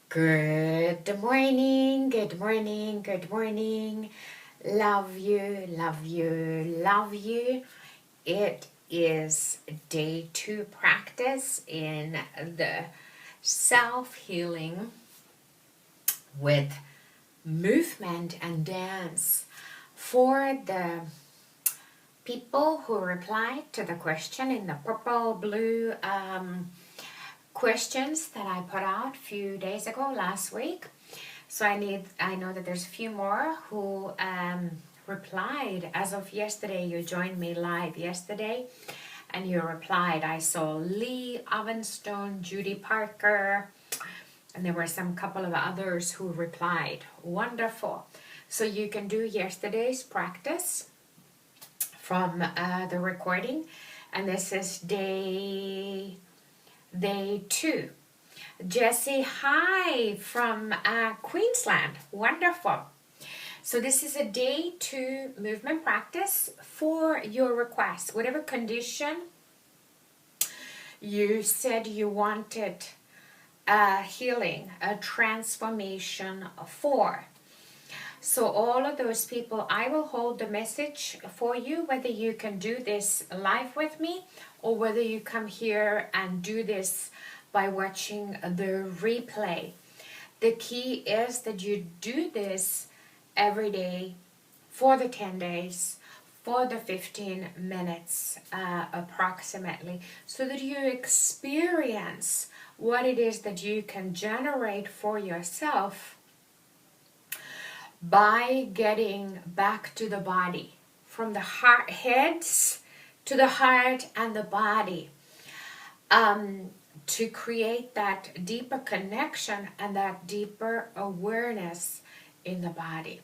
Good morning, good morning, good morning. Love you, love you, love you. It is day 2 practice in the self-healing with movement and dance. For the people who replied to the question in the purple blue questions that I put out a few days ago last week. So I know that there's a few more who replied as of yesterday. You joined me live yesterday and you replied. I saw Lee Ovenstone, Judy Parker, and there were some couple of others who replied. Wonderful. So you can do yesterday's practice from the recording, and this is day 2. Jessie, hi from Queensland. Wonderful. So this is a day 2 movement practice for your request. Whatever condition you said you wanted healing, a transformation for. So all of those people, I will hold the message for you, whether you can do this live with me or whether you come here and do this by watching the replay. The key is that you do this every day for the 10 days, for the 15 minutes approximately, so that you experience what it is that you can generate for yourself by getting back to the body, from the heads to the heart and the body, to create that deeper connection and that deeper awareness in the body.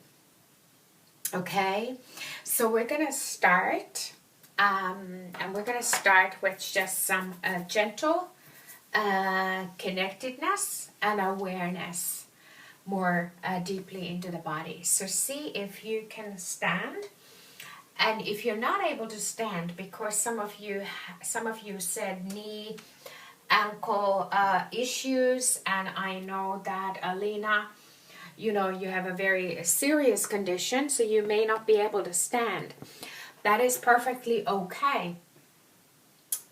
Okay, so we're going to start, and we're going to start with just some gentle connectedness and awareness more deeply into the body. So see if you can stand, and if you're not able to stand, because some of you said knee, ankle issues, and I know that Alina, you have a very serious condition, so you may not be able to stand. That is perfectly okay.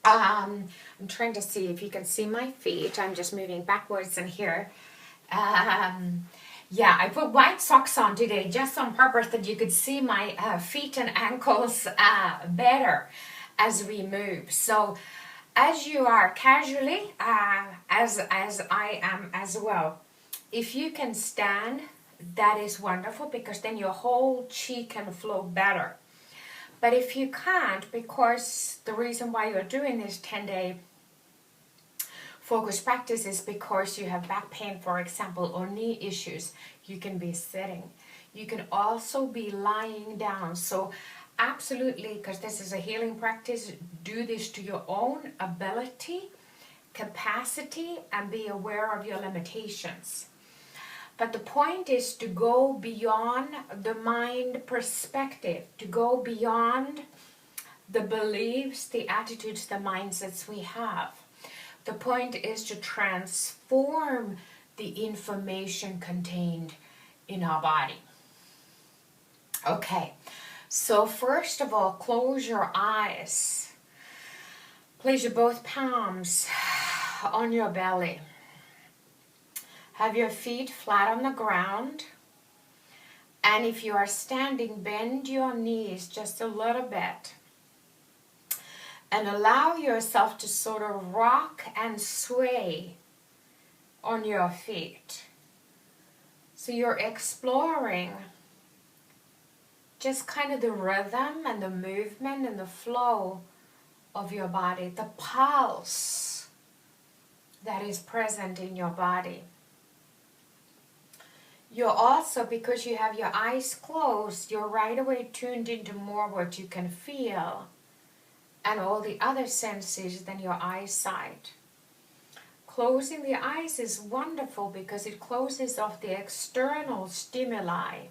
I'm trying to see if you can see my feet. I'm just moving backwards in here. Yeah, I put white socks on today just on purpose that you could see my feet and ankles better as we move. So as you are casually, as I am as well, if you can stand, that is wonderful, because then your whole chi can flow better. But if you can't, because the reason why you're doing this 10-day focus practice is because you have back pain, for example, or knee issues, you can be sitting. You can also be lying down. So absolutely, because this is a healing practice, do this to your own ability, capacity, and be aware of your limitations. But the point is to go beyond the mind perspective, to go beyond the beliefs, the attitudes, the mindsets we have. The point is to transform the information contained in our body. Okay, so first of all, close your eyes. Place your both palms on your belly. Have your feet flat on the ground. And if you are standing, bend your knees just a little bit. And allow yourself to sort of rock and sway on your feet. So you're exploring just kind of the rhythm and the movement and the flow of your body, the pulse that is present in your body. You're also, because you have your eyes closed, you're right away tuned into more what you can feel and all the other senses than your eyesight. Closing the eyes is wonderful because it closes off the external stimuli.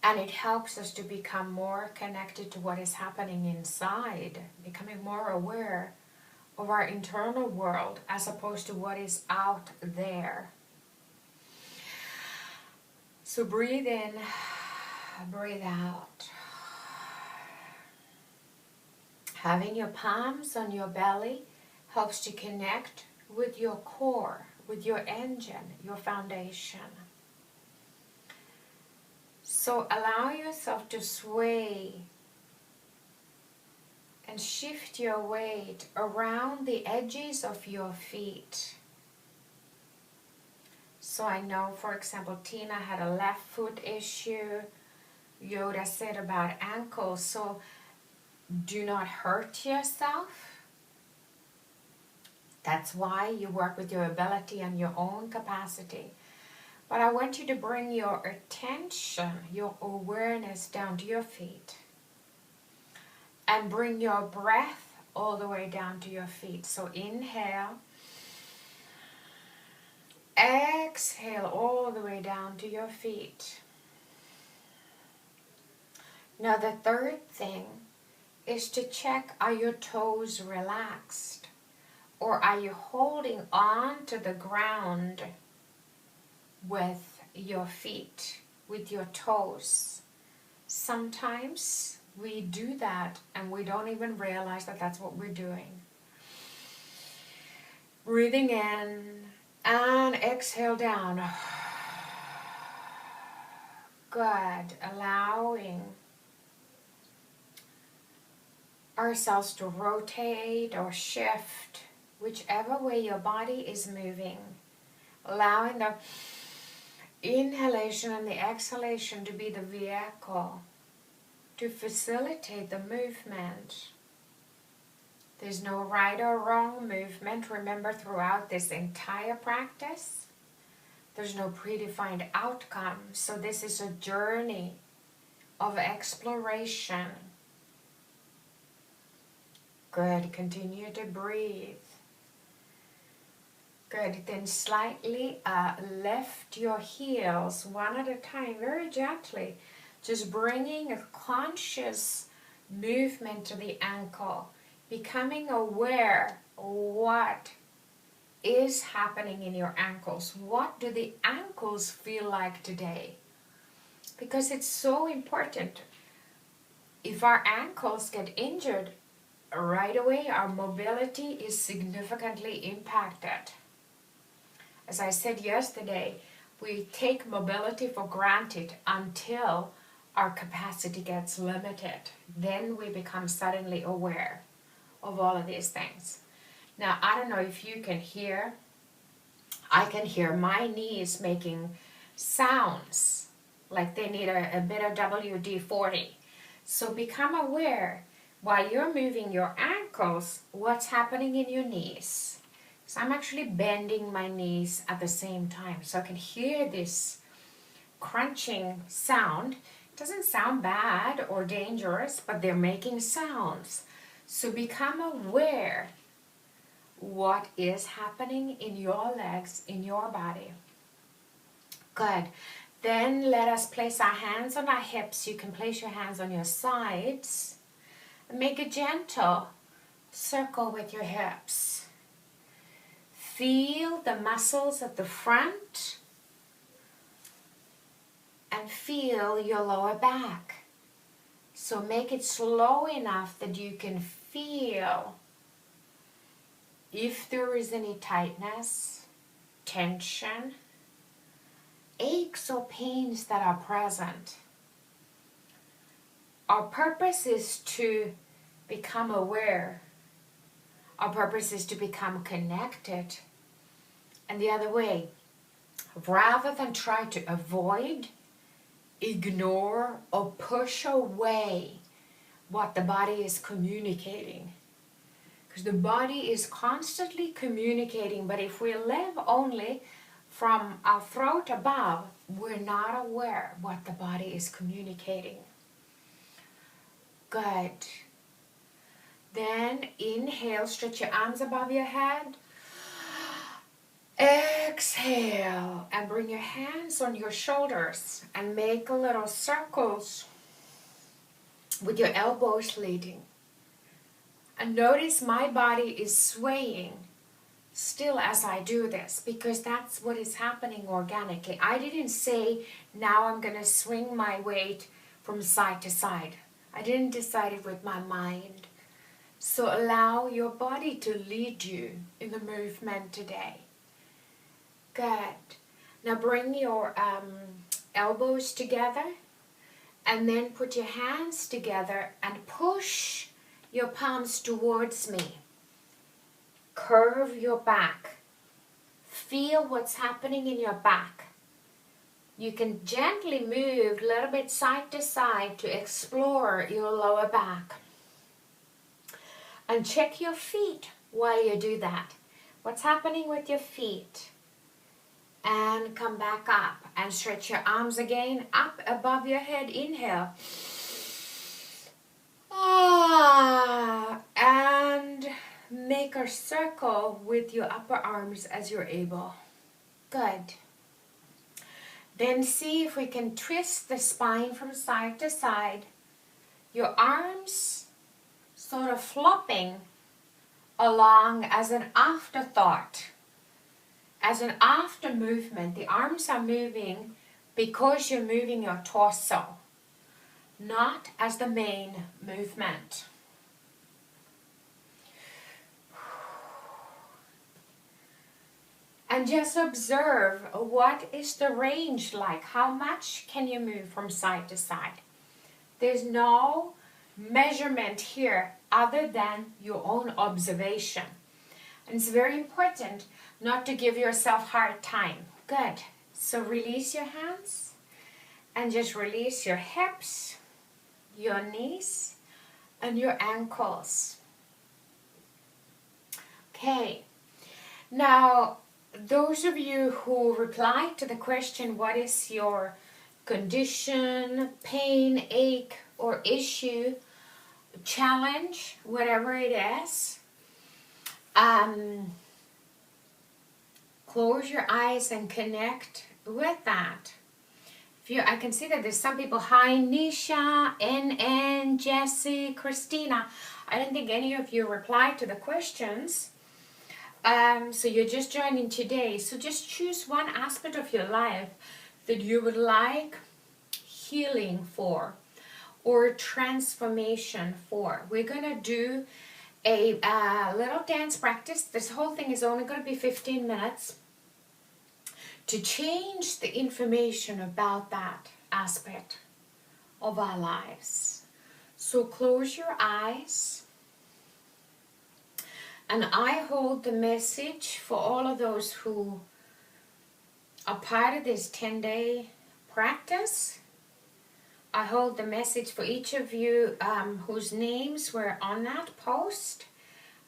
And it helps us to become more connected to what is happening inside, becoming more aware of our internal world as opposed to what is out there. So breathe in, breathe out. Having your palms on your belly helps to connect with your core, with your engine, your foundation. So allow yourself to sway and shift your weight around the edges of your feet. So I know, for example, Tina had a left foot issue. Yoda said about ankles. So do not hurt yourself. That's why you work with your ability and your own capacity. But I want you to bring your attention, your awareness down to your feet. And bring your breath all the way down to your feet. So inhale. Exhale all the way down to your feet. Now the third thing is to check, are your toes relaxed? Or are you holding on to the ground with your feet, with your toes? Sometimes we do that and we don't even realize that that's what we're doing. Breathing in and exhale down. Good. Allowing ourselves to rotate or shift whichever way your body is moving. Allowing the inhalation and the exhalation to be the vehicle to facilitate the movement. There's no right or wrong movement. Remember, throughout this entire practice, there's no predefined outcome. So this is a journey of exploration. Good. Continue to breathe. Good. Then slightly lift your heels one at a time, very gently. Just bringing a conscious movement to the ankle. Becoming aware what is happening in your ankles. What do the ankles feel like today? Because it's so important. If our ankles get injured, right away our mobility is significantly impacted. As I said yesterday, we take mobility for granted until our capacity gets limited. Then we become suddenly aware of all of these things. Now, I don't know if you can hear. I can hear my knees making sounds like they need a bit of WD-40. So become aware while you're moving your ankles, what's happening in your knees. So I'm actually bending my knees at the same time. So I can hear this crunching sound. It doesn't sound bad or dangerous, but they're making sounds. So become aware what is happening in your legs, in your body. Good. Then let us place our hands on our hips. You can place your hands on your sides. And make a gentle circle with your hips. Feel the muscles at the front and feel your lower back. So make it slow enough that you can feel if there is any tightness, tension, aches or pains that are present. Our purpose is to become aware. Our purpose is to become connected. And the other way, rather than try to avoid, ignore, or push away what the body is communicating. Because the body is constantly communicating, but if we live only from our throat above, we're not aware what the body is communicating. Good. Then inhale, stretch your arms above your head. Exhale and bring your hands on your shoulders and make a little circles with your elbows leading. And notice my body is swaying still as I do this, because that's what is happening organically. I didn't say now I'm going to swing my weight from side to side. I didn't decide it with my mind. So allow your body to lead you in the movement today. Good. Now bring your elbows together and then put your hands together and push your palms towards me. Curve your back. Feel what's happening in your back. You can gently move a little bit side to side to explore your lower back. And check your feet while you do that. What's happening with your feet? And come back up and stretch your arms again up above your head. Inhale. And make a circle with your upper arms as you're able. Good. Then see if we can twist the spine from side to side. Your arms sort of flopping along as an afterthought. As an after movement, the arms are moving because you're moving your torso, not as the main movement. And just observe, what is the range like? How much can you move from side to side? There's no measurement here other than your own observation. And it's very important not to give yourself hard time. Good. So release your hands and just release your hips, your knees, and your ankles. Okay. Now, those of you who replied to the question, what is your condition, pain, ache, or issue, challenge, whatever it is, close your eyes and connect with that. I can see that there's some people. Hi, Nisha, NN, Jessie, Christina. I don't think any of you replied to the questions. So you're just joining today. So just choose one aspect of your life that you would like healing for or transformation for. We're going to do a little dance practice. This whole thing is only going to be 15 minutes to change the information about that aspect of our lives. So close your eyes. And I hold the message for all of those who are part of this 10-day practice. I hold the message for each of you whose names were on that post,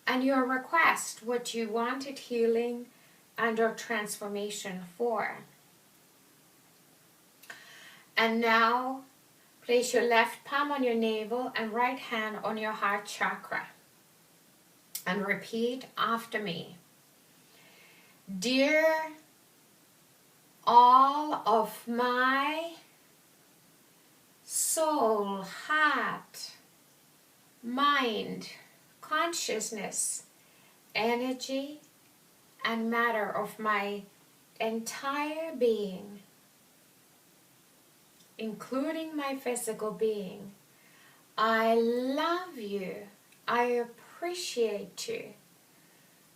and your request, what you wanted healing and or transformation for. And now place your left palm on your navel and right hand on your heart chakra. And repeat after me. Dear all of my soul, heart, mind, consciousness, energy, and matter of my entire being, including my physical being, I love you. I appreciate you.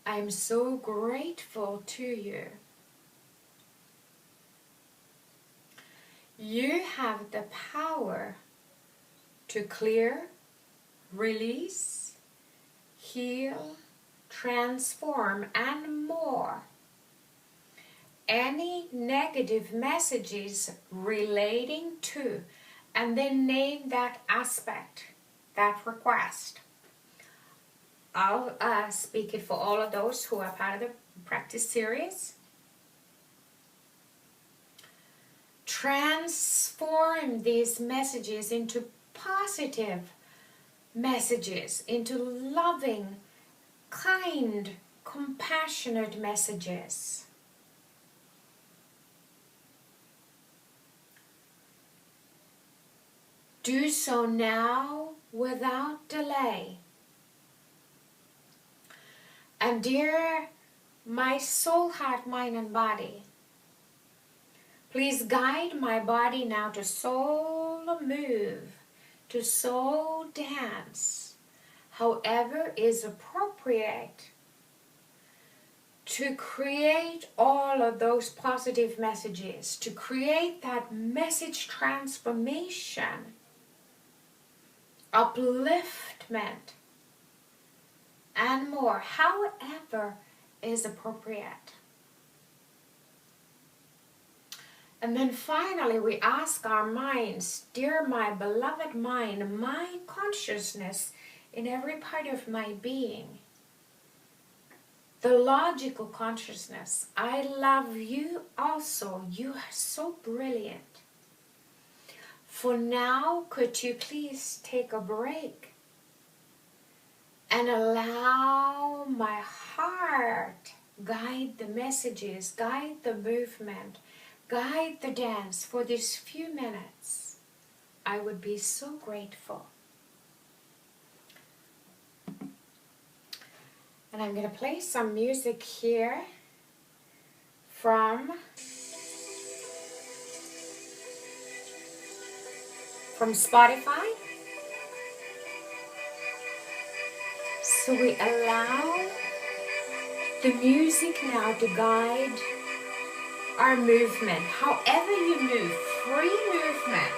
I'm so grateful to you. You have the power to clear, release, heal, transform, and more any negative messages relating to, and then name that aspect, that request. I'll speak it for all of those who are part of the practice series. Transform these messages into positive messages, into loving, kind, compassionate messages. Do so now without delay. And dear my soul, heart, mind, and body, please guide my body now to soul move, to soul dance, however is appropriate, to create all of those positive messages, to create that message transformation, upliftment, and more, however is appropriate. And then finally we ask our minds, dear my beloved mind, my consciousness in every part of my being, the logical consciousness, I love you also, you are so brilliant. For now, could you please take a break and allow my heart guide the messages, guide the movement, guide the dance for these few minutes? I would be so grateful. And I'm going to play some music here from Spotify. So we allow the music now to guide our movement. However you move, free movement.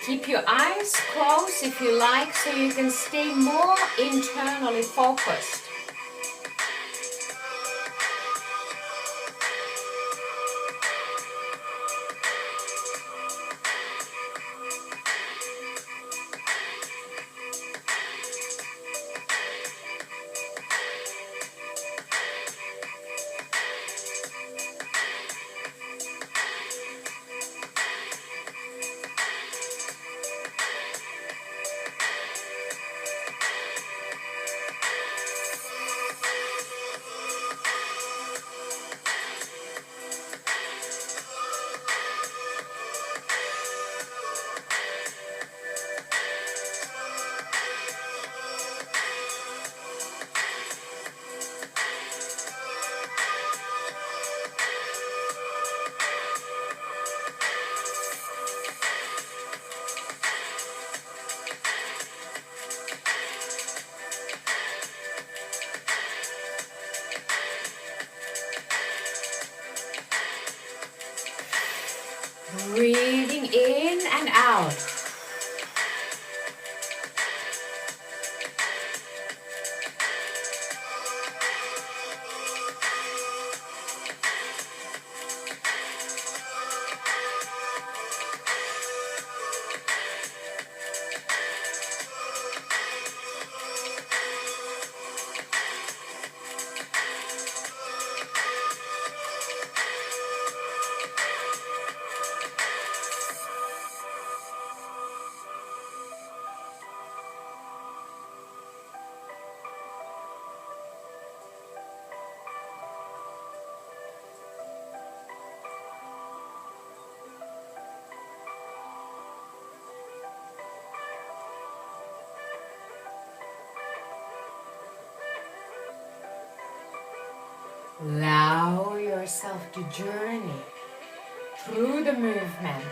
Keep your eyes closed if you like, so you can stay more internally focused. Breathing in and out. Allow yourself to journey through the movement.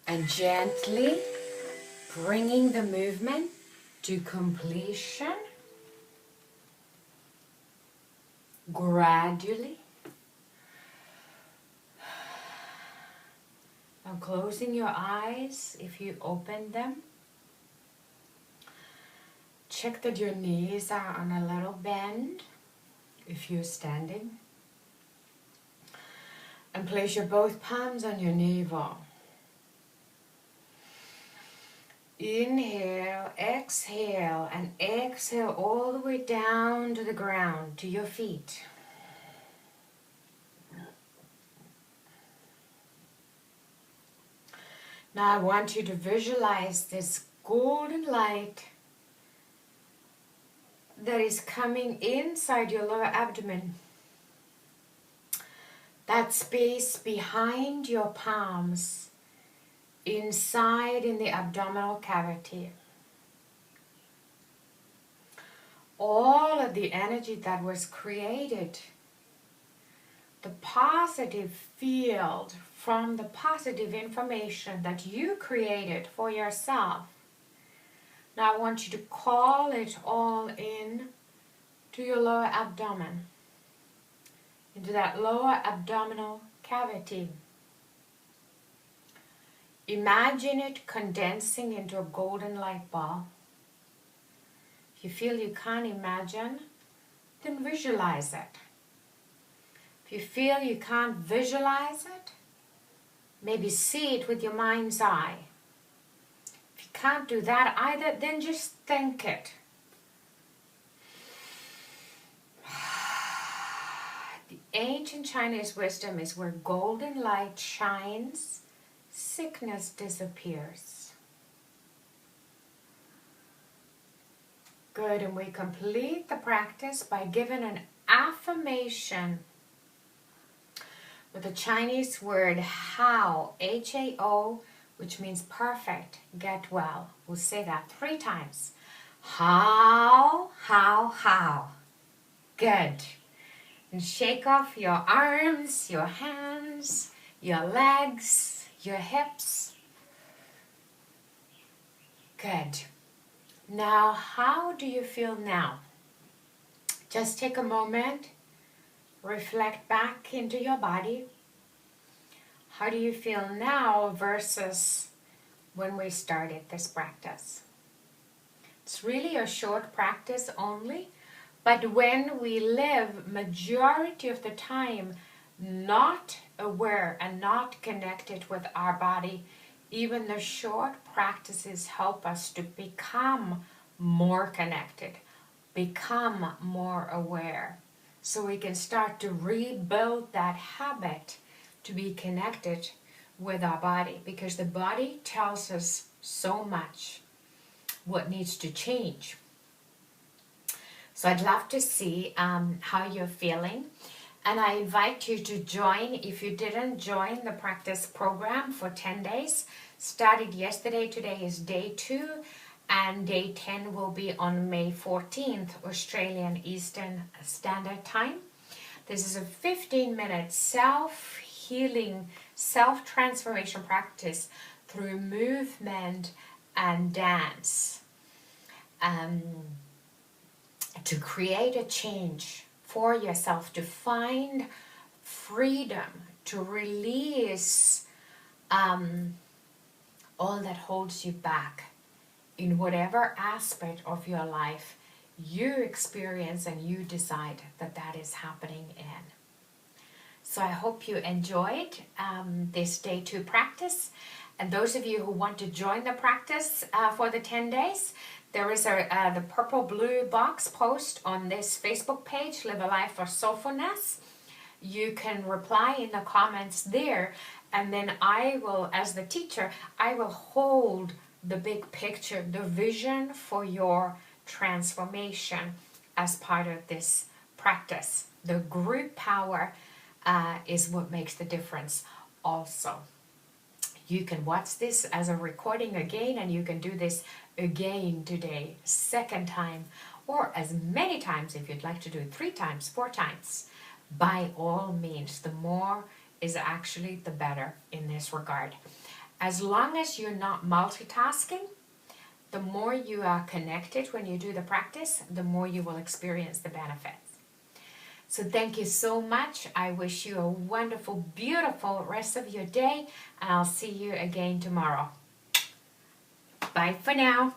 And gently bringing the movement to completion, gradually. Now closing your eyes if you open them. Check that your knees are on a little bend if you're standing. And place your both palms on your navel. Inhale, exhale, and exhale all the way down to the ground, to your feet. Now I want you to visualize this golden light that is coming inside your lower abdomen. That space behind your palms, inside in the abdominal cavity. All of the energy that was created, the positive field from the positive information that you created for yourself. Now I want you to call it all in to your lower abdomen, into that lower abdominal cavity. Imagine it condensing into a golden light ball. If you feel you can't imagine, then visualize it. If you feel you can't visualize it, maybe see it with your mind's eye. If you can't do that either, then just think it. The ancient Chinese wisdom is where golden light shines, sickness disappears. Good, and we complete the practice by giving an affirmation with the Chinese word Hao, H-A-O, which means perfect, get well. We'll say that 3 times. Hao, Hao, Hao. Good. And shake off your arms, your hands, your legs, your hips. Good. Now, how do you feel now? Just take a moment, reflect back into your body. How do you feel now versus when we started this practice? It's really a short practice only, but when we live majority of the time not aware and not connected with our body, even the short practices help us to become more connected, become more aware, so we can start to rebuild that habit to be connected with our body, because the body tells us so much what needs to change. So I'd love to see how you're feeling. And I invite you to join, if you didn't join the practice program for 10 days, started yesterday, today is day 2, and day 10 will be on May 14th, Australian Eastern Standard Time. This is a 15-minute self-healing, self-transformation practice through movement and dance to create a change for yourself, to find freedom, to release all that holds you back in whatever aspect of your life you experience and you decide that that is happening in. So I hope you enjoyed this day 2 practice. And those of you who want to join the practice for the 10 days, there is the purple blue box post on this Facebook page, Live a Life for Soulfulness. You can reply in the comments there, and then I will, as the teacher, I will hold the big picture, the vision for your transformation as part of this practice. The group power is what makes the difference also. You can watch this as a recording again, and you can do this again today, second time, or as many times if you'd like to do it, 3 times, 4 times. By all means, the more is actually the better in this regard. As long as you're not multitasking, the more you are connected when you do the practice, the more you will experience the benefits. So thank you so much. I wish you a wonderful, beautiful rest of your day, and I'll see you again tomorrow. Bye for now.